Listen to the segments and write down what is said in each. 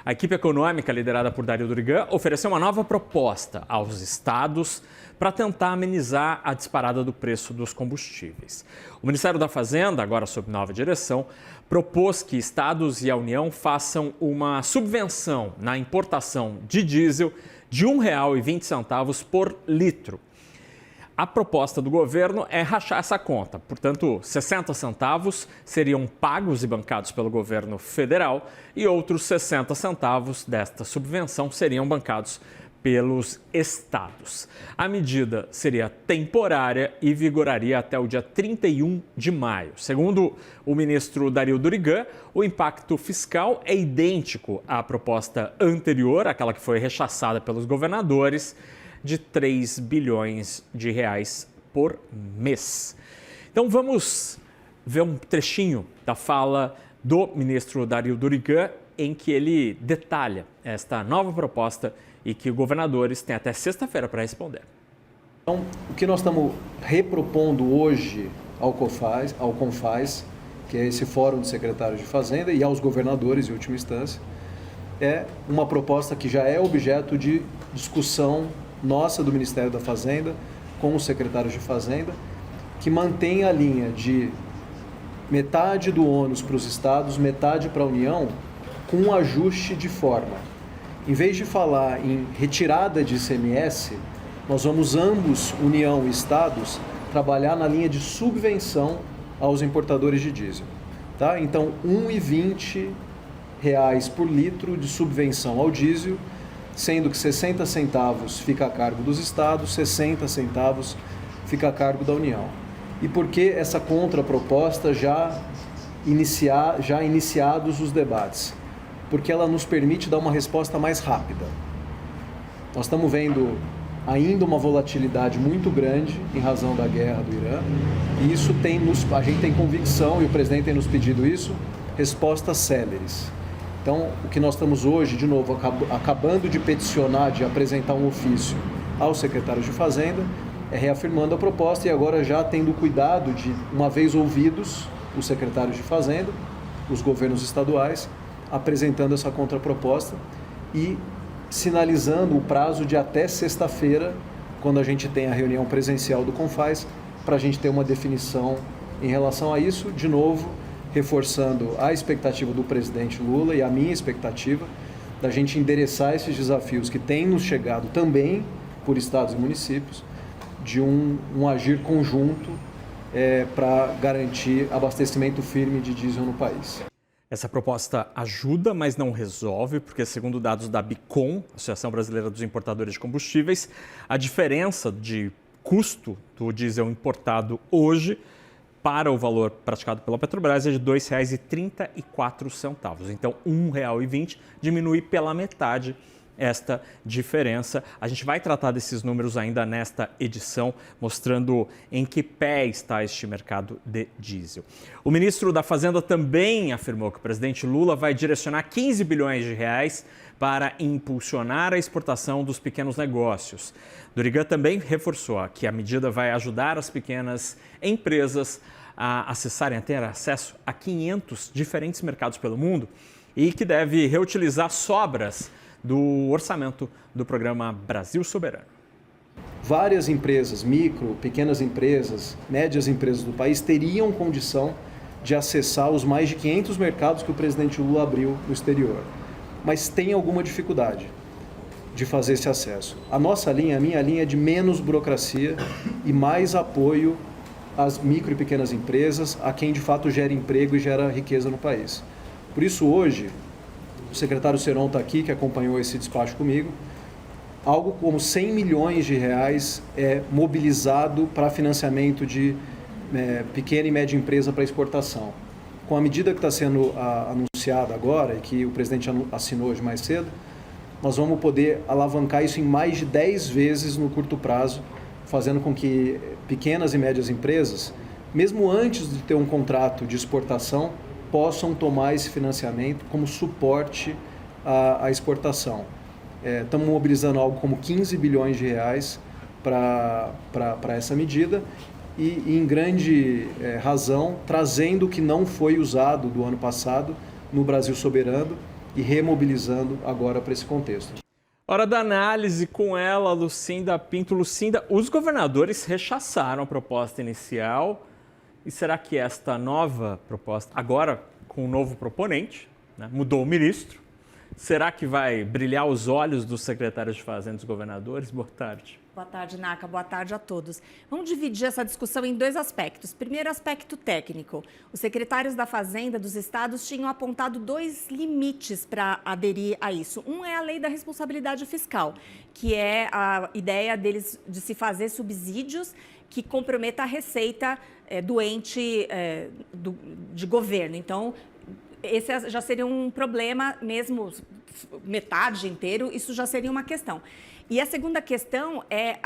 A equipe econômica liderada por Dario Durigan ofereceu uma nova proposta aos estados para tentar amenizar a disparada do preço dos combustíveis. O Ministério da Fazenda, agora sob nova direção, propôs que estados e a União façam uma subvenção na importação de diesel de R$ 1,20 por litro. A proposta do governo é rachar essa conta. Portanto, 60 centavos seriam pagos e bancados pelo governo federal e outros 60 centavos desta subvenção seriam bancados pelos estados. A medida seria temporária e vigoraria até o dia 31 de maio. Segundo o ministro Dario Durigan, o impacto fiscal é idêntico à proposta anterior, aquela que foi rechaçada pelos governadores, de 3 bilhões de reais por mês. Então vamos ver um trechinho da fala do ministro Dario Durigan, em que ele detalha esta nova proposta e que os governadores têm até sexta-feira para responder. Então, o que nós estamos repropondo hoje ao CONFAZ, que é esse fórum de secretários de Fazenda, e aos governadores, em última instância, é uma proposta que já é objeto de discussão nossa do Ministério da Fazenda com os secretários de Fazenda, que mantém a linha de metade do ônus para os estados, metade para a União, com um ajuste de forma. Em vez de falar em retirada de ICMS, nós vamos ambos, União e Estados, trabalhar na linha de subvenção aos importadores de diesel. Tá? Então, R$ 1,20 por litro de subvenção ao diesel, sendo que 60 centavos fica a cargo dos estados, 60 centavos fica a cargo da União. E por que essa contraproposta já iniciados os debates? Porque ela nos permite dar uma resposta mais rápida. Nós estamos vendo ainda uma volatilidade muito grande em razão da guerra do Irã, e isso a gente tem convicção, e o presidente tem nos pedido isso, respostas céleres. Então, o que nós estamos hoje, de novo, acabando de peticionar, de apresentar um ofício aos secretários de Fazenda, é reafirmando a proposta e agora já tendo cuidado de, uma vez ouvidos os secretários de Fazenda, os governos estaduais, apresentando essa contraproposta e sinalizando o prazo de até sexta-feira, quando a gente tem a reunião presencial do CONFAZ, para a gente ter uma definição em relação a isso, de novo, reforçando a expectativa do presidente Lula e a minha expectativa da gente endereçar esses desafios que têm nos chegado também por estados e municípios, de um agir conjunto para garantir abastecimento firme de diesel no país. Essa proposta ajuda, mas não resolve, porque segundo dados da Bicom, Associação Brasileira dos Importadores de Combustíveis, a diferença de custo do diesel importado hoje para o valor praticado pela Petrobras é de R$ 2,34. Então, R$ 1,20 diminui pela metade esta diferença. A gente vai tratar desses números ainda nesta edição, mostrando em que pé está este mercado de diesel. O ministro da Fazenda também afirmou que o presidente Lula vai direcionar 15 bilhões de reais para impulsionar a exportação dos pequenos negócios. Durigan também reforçou que a medida vai ajudar as pequenas empresas a acessarem, a ter acesso a 500 diferentes mercados pelo mundo e que deve reutilizar sobras do orçamento do programa Brasil Soberano. Várias empresas, micro, pequenas empresas, médias empresas do país teriam condição de acessar os mais de 500 mercados que o presidente Lula abriu no exterior, mas tem alguma dificuldade de fazer esse acesso. A nossa linha, a minha linha é de menos burocracia e mais apoio às micro e pequenas empresas, a quem de fato gera emprego e gera riqueza no país. Por isso hoje, o secretário Seron está aqui, que acompanhou esse despacho comigo, algo como 100 milhões de reais é mobilizado para financiamento de pequena e média empresa para exportação. Com a medida que está sendo anunciada agora e que o presidente assinou hoje mais cedo, nós vamos poder alavancar isso em mais de 10 vezes no curto prazo, fazendo com que pequenas e médias empresas, mesmo antes de ter um contrato de exportação, possam tomar esse financiamento como suporte à exportação. Estamos mobilizando algo como 15 bilhões de reais para essa medida e em grande razão, trazendo o que não foi usado do ano passado no Brasil Soberano, e remobilizando agora para esse contexto. Hora da análise com ela, Lucinda Pinto. Lucinda, os governadores rechaçaram a proposta inicial. E será que esta nova proposta, agora com um novo proponente, né, mudou o ministro, será que vai brilhar os olhos dos secretários de Fazenda e dos governadores? Boa tarde. Boa tarde, Naka. Boa tarde a todos. Vamos dividir essa discussão em dois aspectos. Primeiro, aspecto técnico. Os secretários da Fazenda dos estados tinham apontado 2 limites para aderir a isso. Um é a lei da responsabilidade fiscal, que é a ideia deles de se fazer subsídios que comprometa a receita do ente de governo. Então, esse já seria um problema, mesmo metade inteiro, isso já seria uma questão. E a segunda questão é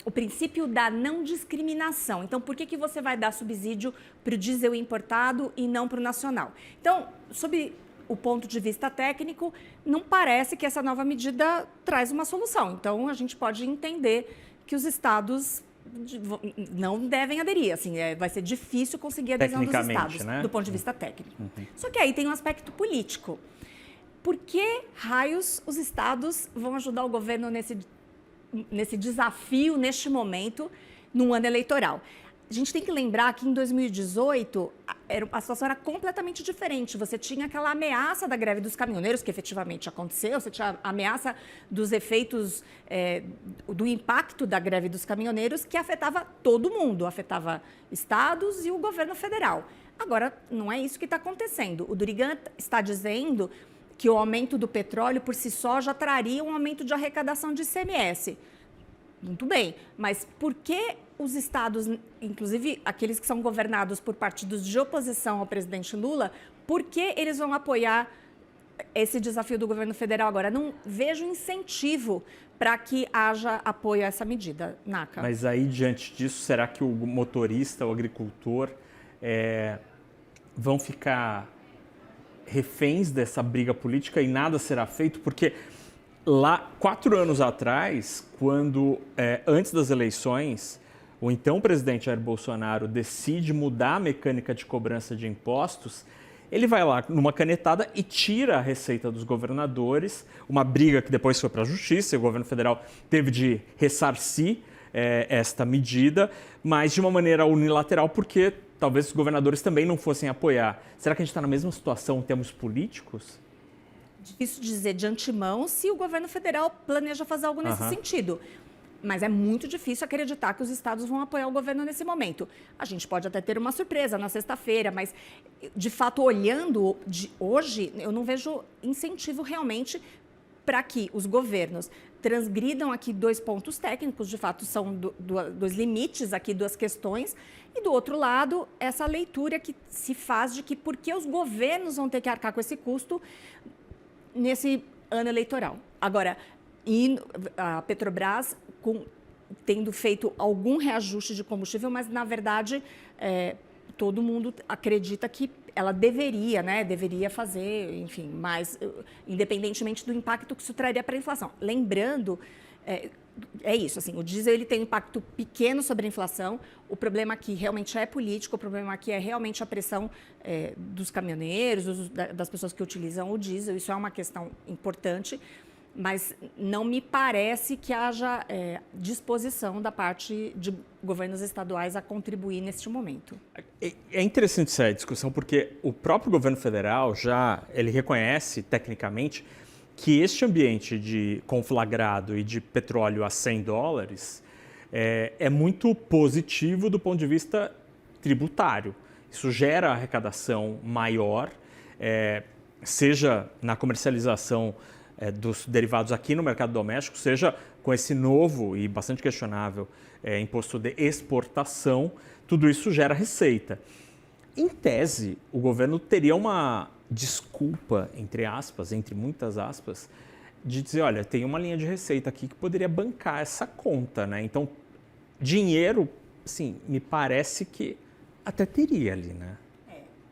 o princípio da não discriminação. Então, por que você vai dar subsídio para o diesel importado e não para o nacional? Então, sob o ponto de vista técnico, não parece que essa nova medida traz uma solução. Então, a gente pode entender que os estados não devem aderir, assim, vai ser difícil conseguir a adesão dos estados, né? Do ponto de vista técnico. Só que aí tem um aspecto político. Por que raios os estados vão ajudar o governo nesse desafio, neste momento, num ano eleitoral? A gente tem que lembrar que em 2018 a situação era completamente diferente. Você tinha aquela ameaça da greve dos caminhoneiros, que efetivamente aconteceu, você tinha a ameaça dos efeitos, do impacto da greve dos caminhoneiros, que afetava todo mundo, afetava estados e o governo federal. Agora, não é isso que está acontecendo. O Durigan está dizendo que o aumento do petróleo por si só já traria um aumento de arrecadação de ICMS. Muito bem, mas por que os estados, inclusive aqueles que são governados por partidos de oposição ao presidente Lula, por que eles vão apoiar esse desafio do governo federal agora? Não vejo incentivo para que haja apoio a essa medida, Naka. Mas aí, diante disso, será que o motorista, o agricultor, vão ficar reféns dessa briga política e nada será feito? Porque lá, 4 anos atrás, quando, antes das eleições, o então presidente Jair Bolsonaro decide mudar a mecânica de cobrança de impostos, ele vai lá numa canetada e tira a receita dos governadores, uma briga que depois foi para a justiça, e o governo federal teve de ressarcir esta medida, mas de uma maneira unilateral, porque talvez os governadores também não fossem apoiar. Será que a gente está na mesma situação em termos políticos? Difícil dizer de antemão se o governo federal planeja fazer algo nesse sentido. Mas é muito difícil acreditar que os estados vão apoiar o governo nesse momento. A gente pode até ter uma surpresa na sexta-feira, mas, de fato, olhando de hoje, eu não vejo incentivo realmente para que os governos transgridam aqui 2 pontos técnicos, de fato, são 2 limites aqui, 2 questões, e, do outro lado, essa leitura que se faz de que por que os governos vão ter que arcar com esse custo nesse ano eleitoral. Agora, e a Petrobras tendo feito algum reajuste de combustível, mas, na verdade, todo mundo acredita que ela deveria fazer, enfim, mas independentemente do impacto que isso traria para a inflação. Lembrando, é isso, assim, o diesel ele tem um impacto pequeno sobre a inflação, o problema aqui realmente é político, o problema aqui é realmente a pressão dos caminhoneiros, das pessoas que utilizam o diesel, isso é uma questão importante, mas não me parece que haja disposição da parte de governos estaduais a contribuir neste momento. É interessante essa discussão porque o próprio governo federal ele reconhece tecnicamente que este ambiente de conflagrado e de petróleo a $100 é muito positivo do ponto de vista tributário. Isso gera arrecadação maior, seja na comercialização dos derivados aqui no mercado doméstico, seja com esse novo e bastante questionável imposto de exportação, tudo isso gera receita. Em tese, o governo teria uma desculpa, entre aspas, entre muitas aspas, de dizer, olha, tem uma linha de receita aqui que poderia bancar essa conta, né? Então, dinheiro, assim, me parece que até teria ali, né?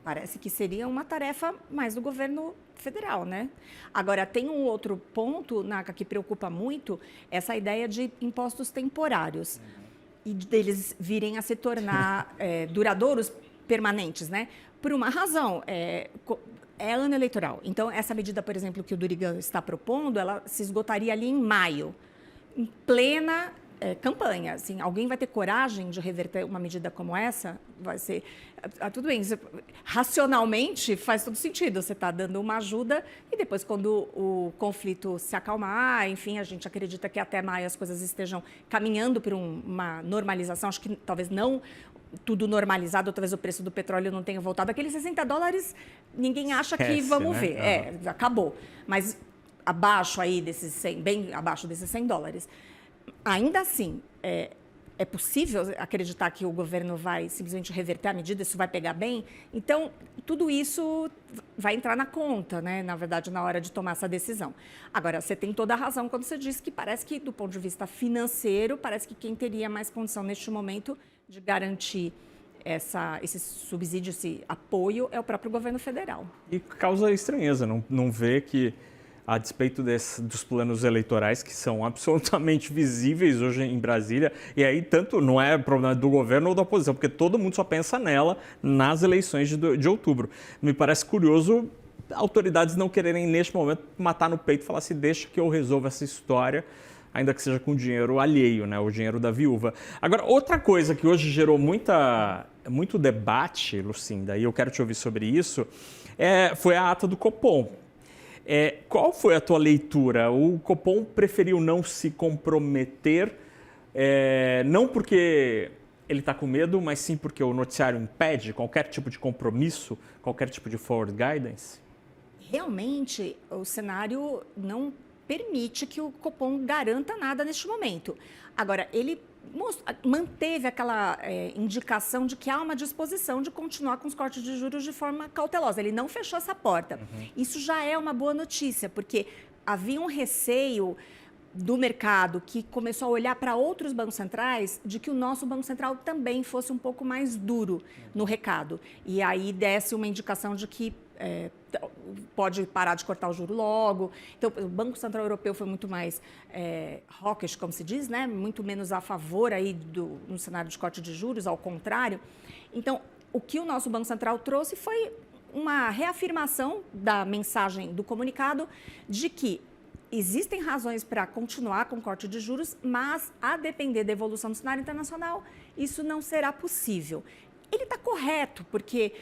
Parece que seria uma tarefa mais do governo federal, né? Agora, tem um outro ponto, Naka, que preocupa muito, essa ideia de impostos temporários e deles virem a se tornar duradouros, permanentes, né? Por uma razão, é ano eleitoral. Então, essa medida, por exemplo, que o Doriga está propondo, ela se esgotaria ali em maio, em plena campanha. Assim, alguém vai ter coragem de reverter uma medida como essa? Vai ser... tudo bem, racionalmente faz todo sentido. Você está dando uma ajuda e depois, quando o conflito se acalmar, enfim, a gente acredita que até maio as coisas estejam caminhando para uma normalização. Acho que talvez não tudo normalizado, talvez o preço do petróleo não tenha voltado. Aqueles $60, ninguém acha que vamos ver. Acabou. Mas abaixo aí desses 100, bem abaixo desses $100. Ainda assim, é possível acreditar que o governo vai simplesmente reverter a medida, isso vai pegar bem? Então, tudo isso vai entrar na conta, né? Na verdade, na hora de tomar essa decisão. Agora, você tem toda a razão quando você disse que parece que, do ponto de vista financeiro, parece que quem teria mais condição neste momento de garantir esse subsídio, esse apoio, é o próprio governo federal. E causa estranheza, não vê que, a despeito dos planos eleitorais que são absolutamente visíveis hoje em Brasília, e aí tanto não é problema do governo ou da oposição, porque todo mundo só pensa nela nas eleições de outubro. Me parece curioso autoridades não quererem, neste momento, matar no peito e falar assim, deixa que eu resolva essa história, ainda que seja com dinheiro alheio, né, o dinheiro da viúva. Agora, outra coisa que hoje gerou muito debate, Lucinda, e eu quero te ouvir sobre isso, foi a ata do Copom. Qual foi a tua leitura? O Copom preferiu não se comprometer, não porque ele está com medo, mas sim porque o noticiário impede qualquer tipo de compromisso, qualquer tipo de forward guidance? Realmente, o cenário não permite que o Copom garanta nada neste momento. Agora, ele manteve aquela indicação de que há uma disposição de continuar com os cortes de juros de forma cautelosa. Ele não fechou essa porta. Isso já é uma boa notícia, porque havia um receio do mercado que começou a olhar para outros bancos centrais de que o nosso Banco Central também fosse um pouco mais duro no recado. E aí desse uma indicação de que pode parar de cortar o juro logo. Então, o Banco Central Europeu foi muito mais hawkish, como se diz, né? Muito menos a favor aí no cenário de corte de juros, ao contrário. Então, o que o nosso Banco Central trouxe foi uma reafirmação da mensagem do comunicado de que existem razões para continuar com corte de juros, mas, a depender da evolução do cenário internacional, isso não será possível. Ele está correto, porque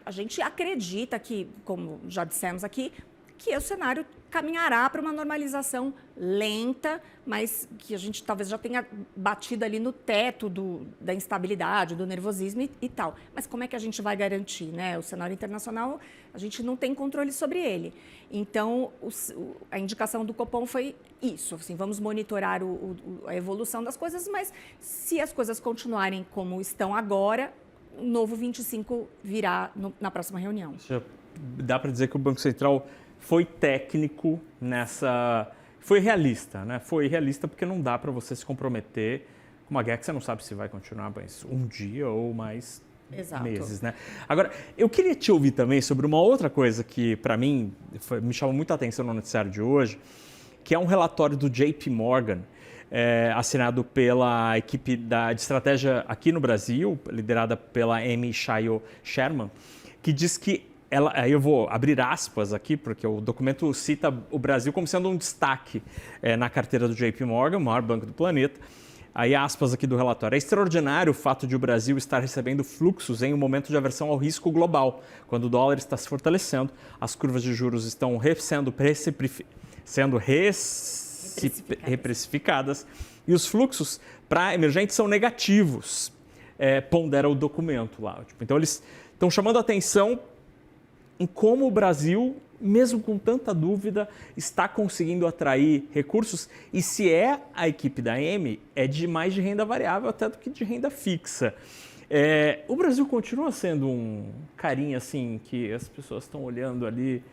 a gente acredita que, como já dissemos aqui, que o cenário caminhará para uma normalização lenta, mas que a gente talvez já tenha batido ali no teto da instabilidade, do nervosismo e tal. Mas como é que a gente vai garantir, né? O cenário internacional, a gente não tem controle sobre ele. Então, a indicação do Copom foi isso, assim, vamos monitorar a evolução das coisas, mas se as coisas continuarem como estão agora, o novo 25 virá na próxima reunião. Dá para dizer que o Banco Central foi técnico foi realista, né? Foi realista porque não dá para você se comprometer com uma guerra que você não sabe se vai continuar mais um dia ou mais meses, né? Agora, eu queria te ouvir também sobre uma outra coisa que, para mim, me chamou muita atenção no noticiário de hoje, que é um relatório do JP Morgan, assinado pela equipe de estratégia aqui no Brasil, liderada pela Amy Shayo Sherman, que diz que aí eu vou abrir aspas aqui, porque o documento cita o Brasil como sendo um destaque na carteira do JP Morgan, o maior banco do planeta. Aí aspas aqui do relatório. É extraordinário o fato de o Brasil estar recebendo fluxos em um momento de aversão ao risco global, quando o dólar está se fortalecendo, as curvas de juros estão sendo reprecificadas e os fluxos para emergentes são negativos, pondera o documento lá. Então, eles estão chamando a atenção em como o Brasil, mesmo com tanta dúvida, está conseguindo atrair recursos e se a equipe da Amy de mais de renda variável até do que de renda fixa. O Brasil continua sendo um carinha assim que as pessoas estão olhando ali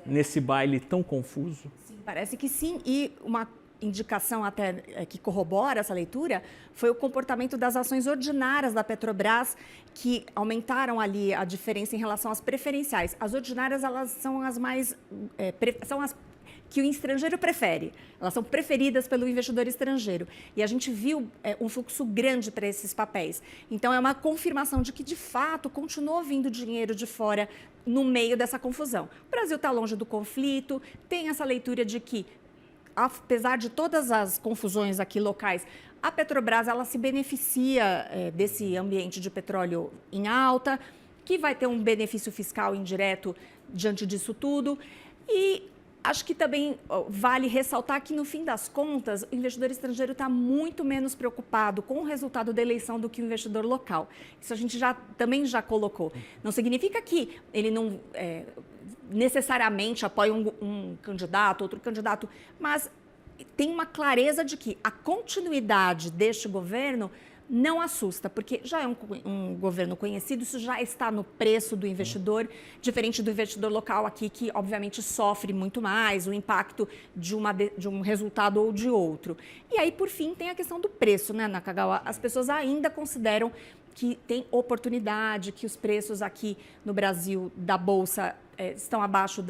nesse baile tão confuso? Sim, parece que sim. E uma indicação até que corrobora essa leitura foi o comportamento das ações ordinárias da Petrobras, que aumentaram ali a diferença em relação às preferenciais. As ordinárias, elas são as mais... são as que o estrangeiro prefere. Elas são preferidas pelo investidor estrangeiro. E a gente viu um fluxo grande para esses papéis. Então, é uma confirmação de que, de fato, continuou vindo dinheiro de fora no meio dessa confusão. O Brasil está longe do conflito, tem essa leitura de que, apesar de todas as confusões aqui locais, a Petrobras ela se beneficia desse ambiente de petróleo em alta, que vai ter um benefício fiscal indireto diante disso tudo. E acho que também vale ressaltar que, no fim das contas, o investidor estrangeiro está muito menos preocupado com o resultado da eleição do que o investidor local. Isso a gente também já colocou. Não significa que ele não necessariamente apoia um candidato, outro candidato, mas tem uma clareza de que a continuidade deste governo não assusta, porque já é um governo conhecido, isso já está no preço do investidor, diferente do investidor local aqui, que obviamente sofre muito mais o impacto de um resultado ou de outro. E aí, por fim, tem a questão do preço, né, Nakagawa? As pessoas ainda consideram que tem oportunidade, que os preços aqui no Brasil da Bolsa estão abaixo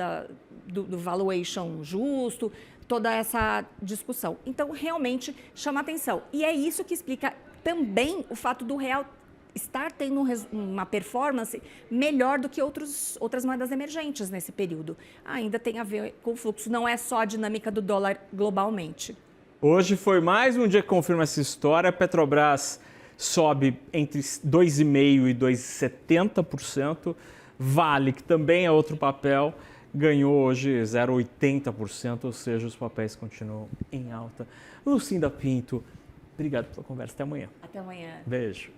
do valuation justo, toda essa discussão. Então, realmente chama atenção. E é isso que explica também o fato do real estar tendo uma performance melhor do que outras moedas emergentes nesse período. Ainda tem a ver com o fluxo, não é só a dinâmica do dólar globalmente. Hoje foi mais um dia que confirma essa história. A Petrobras sobe entre 2,5% e 2,70%. Vale, que também é outro papel, ganhou hoje 0,80%, ou seja, os papéis continuam em alta. Lucinda Pinto, obrigado pela conversa. Até amanhã. Até amanhã. Beijo.